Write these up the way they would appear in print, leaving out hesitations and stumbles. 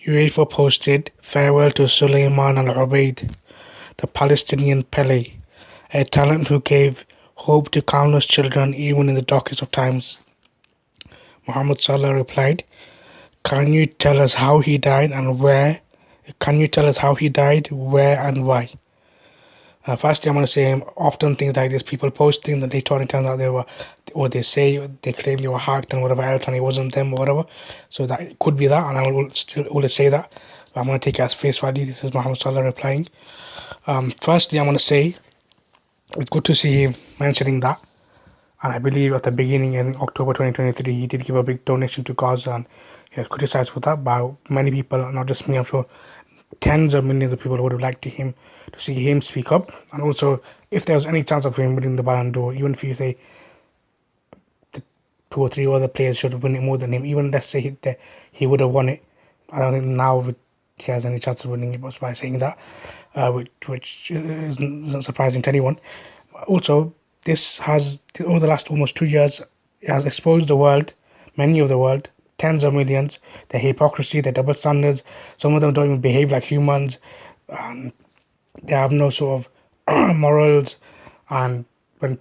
UEFA posted farewell to Suleiman Al Ubaid, the Palestinian Pele, a talent who gave hope to countless children even in the darkest of times. Mohamed Salah replied, "Can you tell us how he died and where? Can you tell us how he died, where and why?" Firstly, I'm going to say often things like this, people posting that later on it turns out they were, or they claim they were hacked and whatever else and it wasn't them or whatever. So that it could be that, and I will still always say that. But I'm going to take it as face value. This is Mohamed Salah replying. Firstly, I'm going to say it's good to see him mentioning that. And I believe at the beginning in October 2023, he did give a big donation to Gaza, and he was criticized for that by many people, not just me. I'm sure tens of millions of people would have liked to see him speak up. And also, if there was any chance of him winning the Ballon d'Or, even if you say the two or three other players should have won it more than him, even let's say he would have won it, I don't think now he has any chance of winning it by saying that, which isn't surprising to anyone. Also, this has, over the last almost 2 years, it has exposed the world, many of the world, tens of millions, their hypocrisy, their double standards. Some of them don't even behave like humans. They have no sort of morals. And when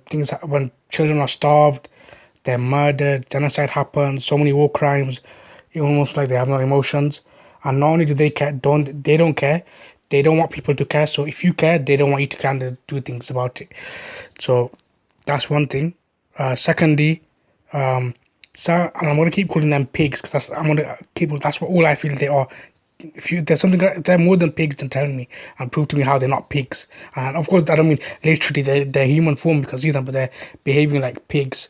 children are starved, they're murdered, genocide happens, so many war crimes, it's almost like they have no emotions. And not only do they care, they don't care. They don't want people to care. So if you care, they don't want you to kind of do things about it. So that's one thing. Secondly, so and I'm gonna keep calling them pigs because that's what all I feel they are. There's something, they're more than pigs, then tell me and prove to me how they're not pigs. And of course, I don't mean literally they're human form because you see them, but they're behaving like pigs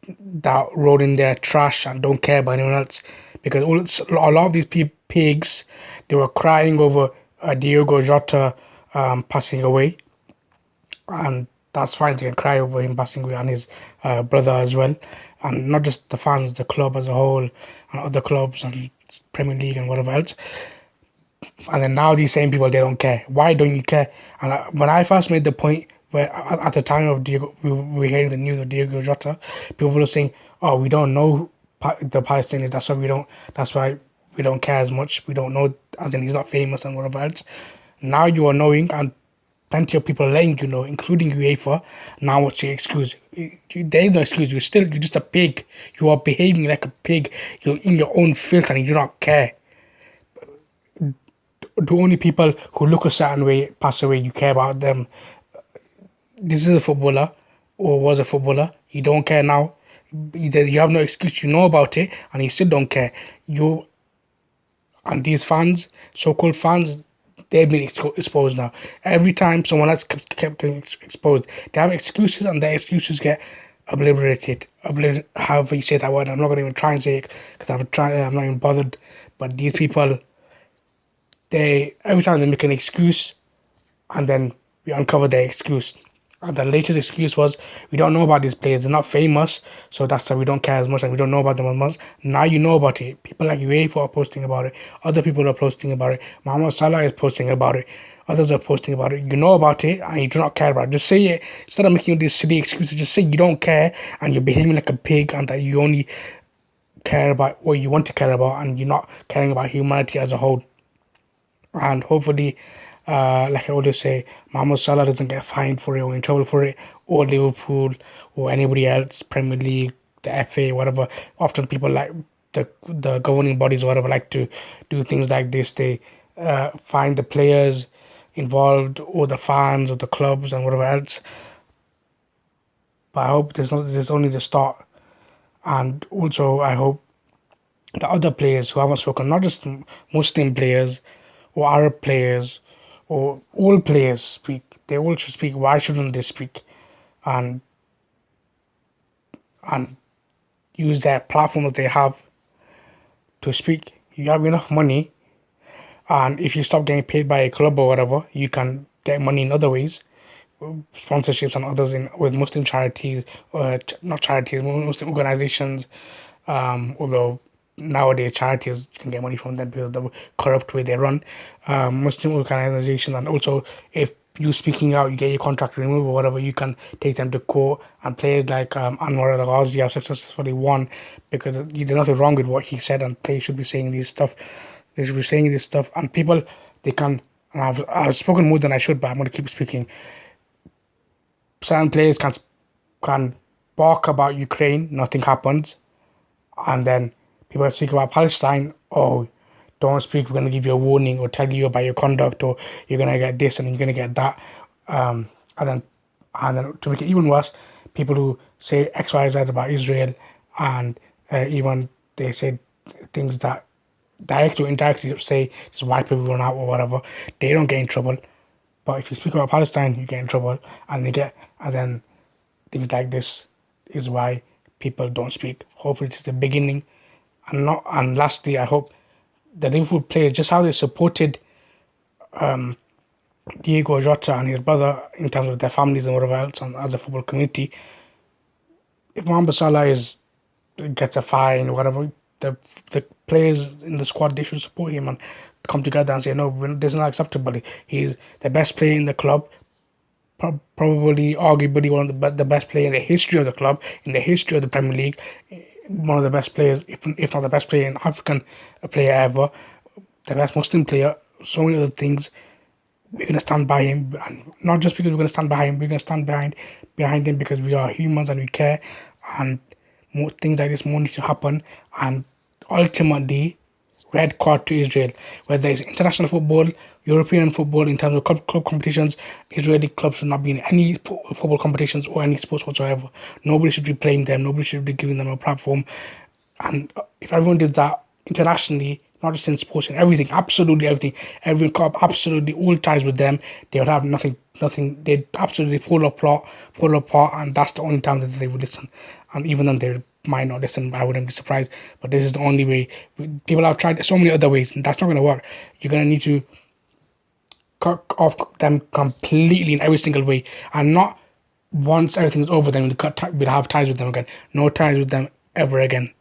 that roll in their trash and don't care about anyone else. Because a lot of these pigs, they were crying over Diogo Jota passing away, and that's fine. They can cry over him passing away and his brother as well, and not just the fans, the club as a whole, and other clubs and Premier League and whatever else. And then now these same people, they don't care. Why don't you care? And when I first made the point, where at the time of Diego, we were hearing the news of Diogo Jota, people were saying, "Oh, we don't know the Palestinians. That's why we don't care as much. We don't know, as in he's not famous and whatever else." Now you are knowing, and plenty of people are letting you know, including UEFA. Now what's your excuse? There is no excuse. You're just a pig. You are behaving like a pig. You're in your own filth and you do not care. The only people who look a certain way pass away, you care about them. This is a footballer, or was a footballer. You don't care now. You have no excuse. You know about it, and you still don't care. And these fans, so-called fans, they've been exposed now. Every time someone else kept getting exposed, they have excuses, and their excuses get obliterated. However you say that word, I'm not going to even try and say it because I'm not even bothered. But these people, every time they make an excuse, and then we uncover their excuse. And the latest excuse was, we don't know about these players, they're not famous, so that's why we don't care as much and we don't know about them as much. Now you know about it. People like UEFA are posting about it, other people are posting about it, Mohamed Salah is posting about it, others are posting about it. You know about it and you do not care about it. Just say it. Instead of making these silly excuses, just say you don't care and you're behaving like a pig, and that you only care about what you want to care about and you're not caring about humanity as a whole. And hopefully, like I always say, Mohamed Salah doesn't get fined for it or in trouble for it, or Liverpool or anybody else, Premier League, the FA, whatever. Often people like the governing bodies or whatever like to do things like this. They find the players involved or the fans or the clubs and whatever else. But I hope this is only the start. And also I hope the other players who haven't spoken, not just Muslim players or Arab players or all players speak. They all should speak. Why shouldn't they speak? And use their platform that they have to speak. You have enough money, and if you stop getting paid by a club or whatever, you can get money in other ways, sponsorships and others with Muslim charities, not charities, Muslim organizations. Although nowadays charities can get money from them because of the corrupt way they run. Muslim organizations, and also if you speaking out, you get your contract removed or whatever, you can take them to court. And players like Anwar Al Ghazi have successfully won because there's nothing wrong with what he said, and players should be saying these stuff. They should be saying this stuff, and people, they can. And I've spoken more than I should, but I'm going to keep speaking. Certain players can talk about Ukraine, nothing happens, and then people speak about Palestine. Oh, don't speak. We're going to give you a warning or tell you about your conduct, or you're going to get this and you're going to get that. And then to make it even worse, people who say X, Y, Z about Israel, and even they say things that directly or indirectly say just wipe everyone out or whatever, they don't get in trouble. But if you speak about Palestine, you get in trouble, and then things like this is why people don't speak. Hopefully, it's the beginning, and lastly, I hope the Liverpool players, just how they supported Diego Jota and his brother in terms of their families and whatever else, and as a football community, if Mohamed Salah gets a fine or whatever, the players in the squad, they should support him and come together and say, no, this is not acceptable. He's the best player in the club, probably arguably one of the best player in the history of the club, in the history of the Premier League, one of the best players, if not the best player in African player ever, the best Muslim player, so many other things. We're gonna stand by him, and not just because we're gonna stand by him. We're gonna stand behind him because we are humans and we care, and more things like this more need to happen. And ultimately, red card to Israel, whether it's international football, European football, in terms of club competitions. Israeli clubs should not be in any football competitions or any sports whatsoever. Nobody should be playing them. Nobody should be giving them a platform. And if everyone did that internationally, not just in sports, in everything, absolutely everything, every club, absolutely all ties with them, they would have nothing, they'd absolutely fall apart, and that's the only time that they would listen. And even then, they might not listen. I wouldn't be surprised, but this is the only way. People have tried so many other ways, and that's not going to work. You're going to need to cut off them completely in every single way, and not once everything is over, then we'll have ties with them again. No ties with them ever again.